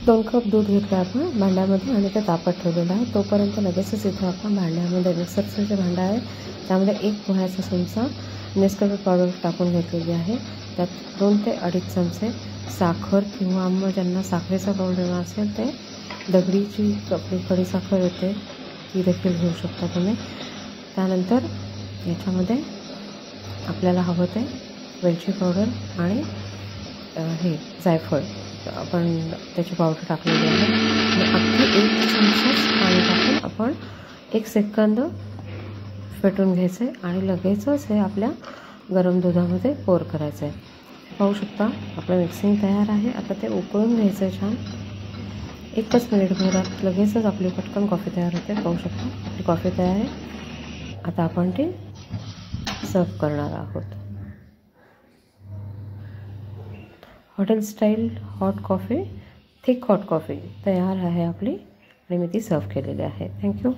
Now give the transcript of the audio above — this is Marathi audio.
2 कप दूध घेतलं आपण भांड्यामध्ये आणि ते तापत ठेवलेलं आहे. तोपर्यंत लगेचच इथं आपण भांड्यामध्ये मिक्सरचं जे भांडं आहे त्यामध्ये 1 पोह्याचा चमचा नेसकॅफे पावडर टाकून घेतलेली आहे. त्यात 2 ते 2.5 चमचे साखर किंवा मग ज्यांना साखरेचा प्रॉब्लेम असेल ते दगडीची आपली खडीसाखर येते ती देखील घेऊ शकता तुम्ही. त्यानंतर याच्यामध्ये आपल्याला हवं ते वेलची पावडर आणि हे जायफळ आपण त्याची पावडर टाकलेली आहे आणि अगदी 1 चमचाच पाणी टाकून आपण 1 सेकंद फेटून घ्यायचं आहे आणि लगेचच हे आपल्या गरम दुधामध्ये पोर करायचं आहे. पाहू शकता आपलं मिक्सिंग तयार आहे. आता ते उकळून घ्यायचं आहे छान. 1च मिनिटभरात लगेचच आपली पटकन कॉफी तयार होते. पाहू शकता आपली कॉफी तयार आहे. आता आपण ती सर्व करणार आहोत. Hotel style hot coffee, thick hot coffee तयार आहे आपली आणि मी ती सर्व केलेली आहे. थँक्यू.